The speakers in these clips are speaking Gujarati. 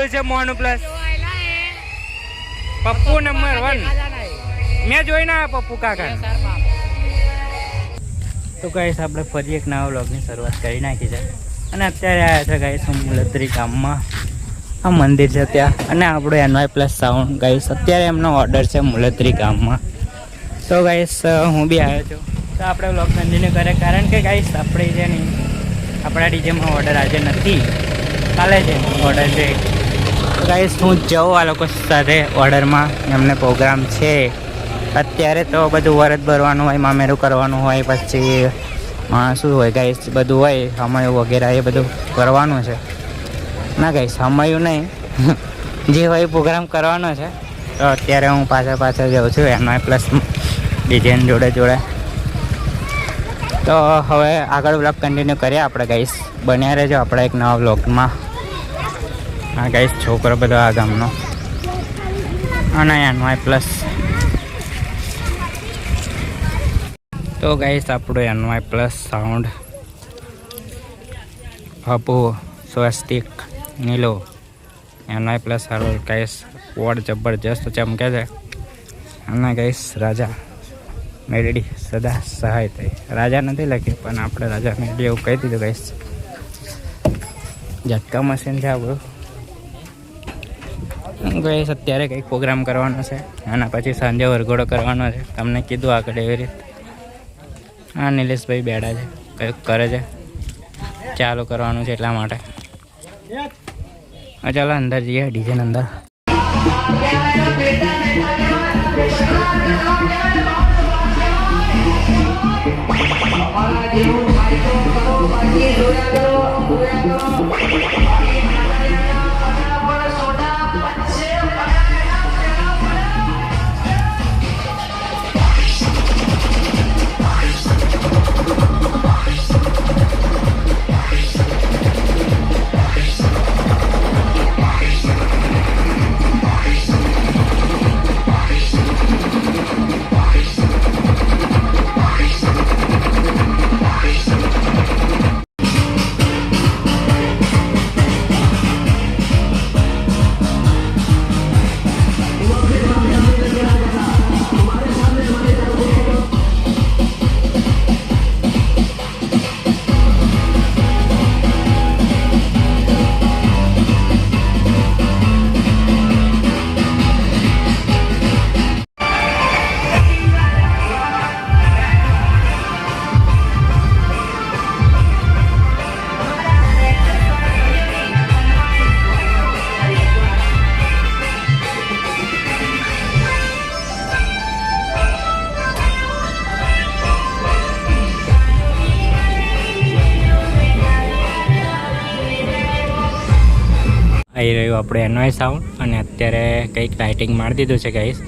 આવ્યું છે મોનુ પ્લસ પપ્પુ નંબર 1 મેં જોઈ ના પપ્પુ કાકા તો ગાઈસ આપણે ફરી એક નવા વ્લોગની શરૂઆત કરી નાખી છે અને અત્યારે આવ્યા છે ગાઈસ મુલતરી ગામમાં આ મંદિર છે ત્યાં અને આપણો NY પ્લસ સાઉન્ડ ગાઈસ અત્યારે એમનો ઓર્ડર છે મુલતરી ગામમાં તો ગાઈસ હું બી આવ્યો છું તો આપણે વ્લોગ કન્ટિન્યુ કરે કારણ કે ગાઈસ આપણે છે ને આપણા ડીજેમાં ઓર્ડર આજે નથી કાલે છે ઓર્ડર છે તો ગાઈસ હું જાઉં આ લોકો સાથે ઓર્ડરમાં એમને પ્રોગ્રામ છે અત્યારે તો બધું વરદ ભરવાનું હોય મામેરું કરવાનું હોય પછી શું હોય ગાઈસ બધું હોય હમયું વગેરે એ બધું કરવાનું છે ના ગાઈસ હમયું નહીં જે હોય પ્રોગ્રામ કરવાનો છે તો અત્યારે હું પાછળ જાઉં છું NY પ્લસ ડીજેન જોડે તો હવે આગળ વ્લોગ કન્ટિન્યુ કરીએ આપણે ગાઈસ બન્યા રહેજો આપણે એક નવા વ્લોગમાં હા ગાઈસ છોકરો બધો આ ગામનો અને NY પ્લસ તો ગાઈસ આપણું NY પ્લસ સાઉન્ડ અપુ સ્વસ્તિક નીલો NY પ્લસ સારું ગાઈસ વોર્ડ જબરજસ્ત ચમકે છે અને ગાઈસ રાજા મેલડી સદા સહાય થઈ રાજા નથી લખ્યું પણ આપણે રાજા મેલડી એવું કહી દીધું ગાઈસ ઝટકા મશીન છે આપણું ગાઈસ અત્યારે કંઈક પ્રોગ્રામ કરવાનો છે અને પછી સાંજે વરઘોડો કરવાનો છે તમને કીધું આગળ એવી રીતે હા નિલેશભાઈ બેડા છે કંઈક કરે છે ચાલુ કરવાનું છે એટલા માટે ચાલો અંદર જઈએ ડીજે અંદર આવી રહ્યું આપણે NY સાઉન્ડ અને અત્યારે કંઈક લાઇટિંગ મારી દીધું છે ગાઈસ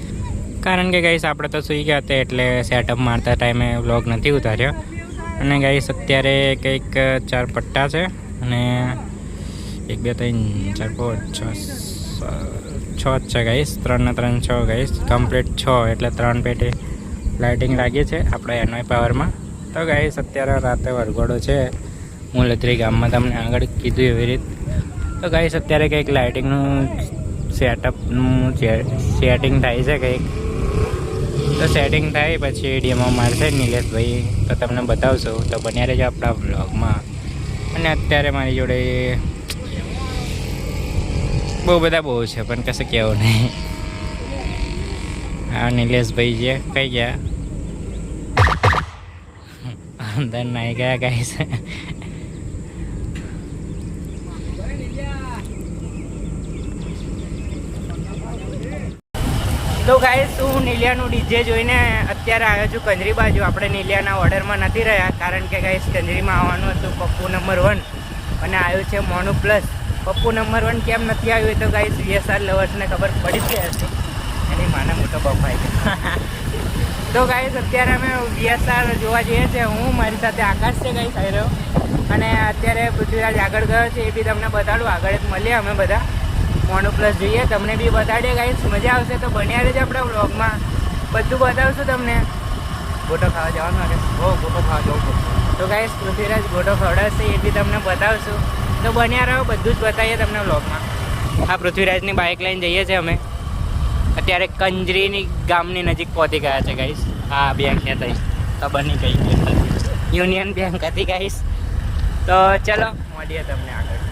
કારણ કે ગાઈસ આપણે તો સૂઈ ગયા હતા એટલે સેટઅપ મારતા ટાઈમે વ્લોગ નથી ઉતાર્યો અને ગાઈસ અત્યારે કંઈક 4 પટ્ટા છે અને 1 2 3 4 5 6 છે ગાઈસ 3 ને 3 6 ગાઈસ કમ્પ્લીટ 6 એટલે 3 પેટે લાઇટિંગ લાગી છે આપણે NY પાવરમાં તો ગાઈસ અત્યારે રાતે વરઘોડો છે મુલતરી ગામમાં તમને આગળ કીધું એવી રીતે તો ગાઈસ અત્યારે કંઈક લાઇટિંગનું સેટિંગ થાય છે કંઈક તો સેટિંગ થાય પછી ડેમો મારશે નિલેશભાઈ તો તમને બતાવશું તો બન્યા રહેજો આપણા વ્લોગમાં અને અત્યારે મારી જોડે બહુ છે પણ કશું કહેવું નહીં હા નિલેશભાઈ છે કઈ ગયા અંદર નહીં ગયા ગાઈસ તો ગાઈસ હું નીલિયાનું ડીજે જોઈને અત્યારે આવ્યો છું કંજરી બાજુ આપણે નીલિયાના ઓર્ડરમાં નથી રહ્યા કારણ કે ગાઈસ કંજરીમાં આવવાનું હતું પપ્પુ નંબર 1 અને આવ્યું છે મોનુ પ્લસ પપ્પુ નંબર 1 કેમ નથી આવ્યું તો ગાઈસ VSR લવર્સને ખબર પડી જ હશે એની માને મોટો બફાઈ ગયો તો ગાઈસ અત્યારે અમે VSR જોવા જઈએ છીએ હું મારી સાથે આકાશ છે ગાઈસ આવી રહ્યો અને અત્યારે પૃથ્વીરાજ આગળ ગયો છે એ બી તમને બતાડું આગળ જ મળીએ અમે બધા મોનુ પ્લસ જોઈએ તમને બી બતાડીએ ગાઈસ મજા આવશે તો બન્યા રહેજો આપણે વ્લોગમાં બધું બતાવશું તમને ગોટો ખાવા જવાનું હશે ગોટો ખાવા જવું તો ગાઈસ પૃથ્વીરાજ ગોટો ખવડાવશે એ બી તમને બતાવશું તો બન્યા રહો બધું જ બતાવીએ તમને વ્લોગમાં આ પૃથ્વીરાજની બાઇક લઈને જઈએ છીએ અમે અત્યારે કંજરીની ગામની નજીક પહોંચી ગયા છે ગાઈસ. આ બેંક ને થઈ ખબર નહીં કઈ યુનિયન બેંક હતી ગાઈસ. તો ચલો મળીએ તમને આગળ.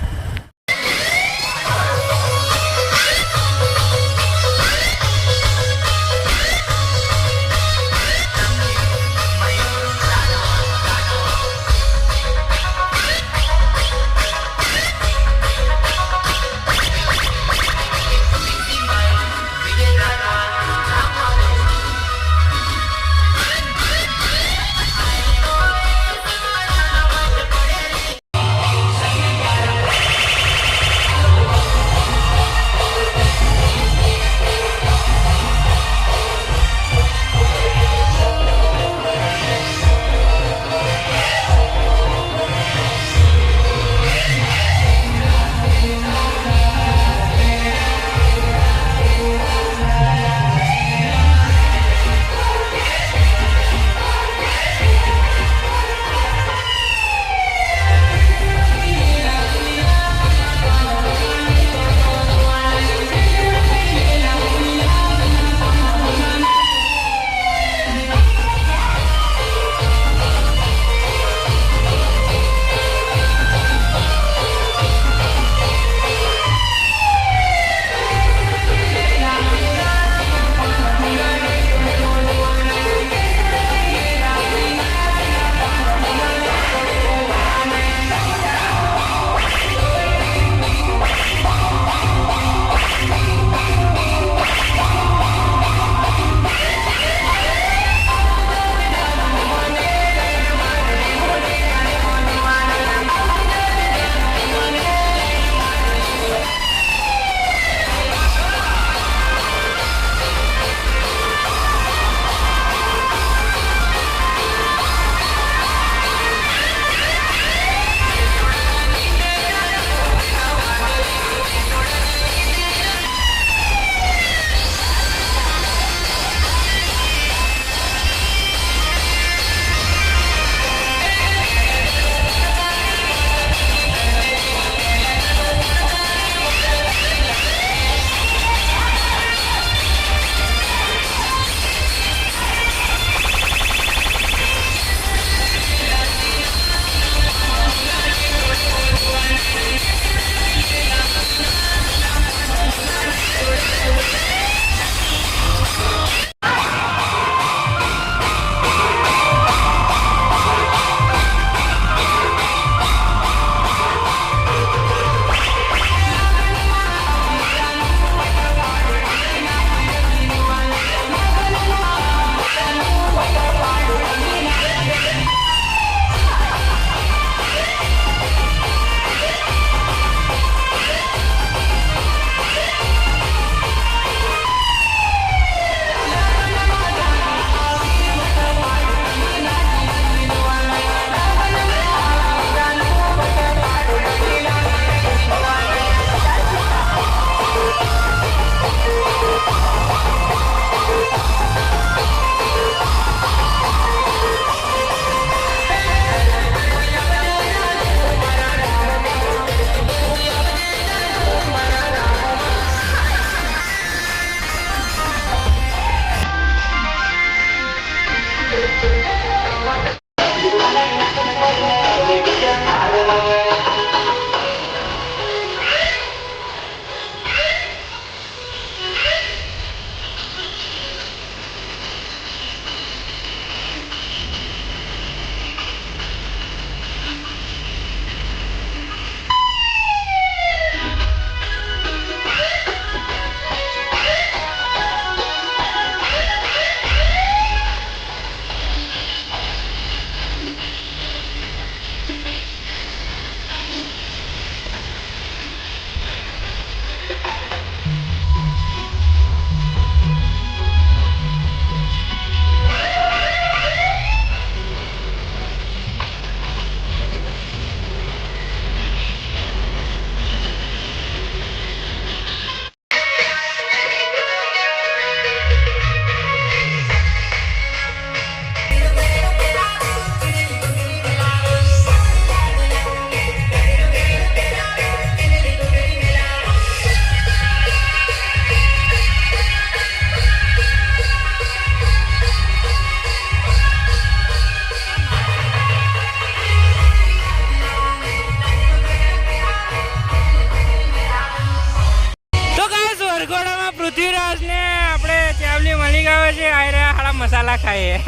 મસાલા ખાઈએ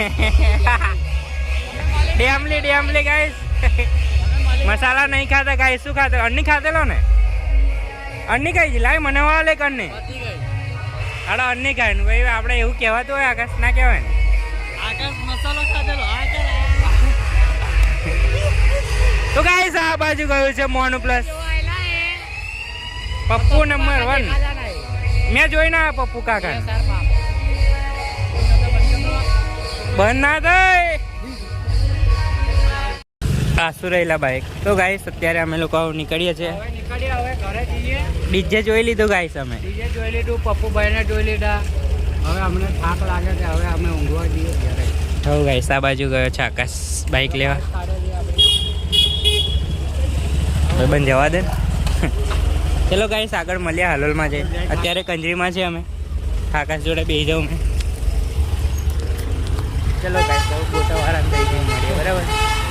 ડેમલી ગાઈસ મસાલા નહીં ખાતા ગાઈસ શું ખાતે અન્ની ખાતેલો ને અન્ની કઈ લાય મને વાળા લે કન્ની અરે અન્ની ખાય ને ભાઈ આપણે એવું કહેવાતું હોય આકાશ ના કહેવાય ને આકાશ મસાલો ખાધેલો તો ગાઈસ આ બાજુ ગયું છે મોનુ પ્લસ પપ્પુ નંબર 1 મેં જોઈ ના પપ્પુ કાકા બંધ ના થાય આસુ રહેલા બાઈક તો ગાઈસ અત્યારે અમે લોકો નીકળીએ છીએ ડીજે જોઈ લીધું ગાઈસ અમે ડીજે જોઈ લીધું પપ્પુભાઈને જોઈ લીધા હવે અમને થાક લાગે છે હવે અમે ઊંઘવા જઈએ ઘરે હવે ગાઈસ આ બાજુ ગયો છે આકાશ બાઈક લેવા બંધ જવા દે ચલો ગાઈસ આગળ મળ્યા હાલોલમાં જઈએ અત્યારે કંજરીમાં છે અમે આકાશ જોડે બેસી જાઉં મેં ચલો ગાઈસ ગોટાવાળા થઈ જઈને મળીએ બરાબર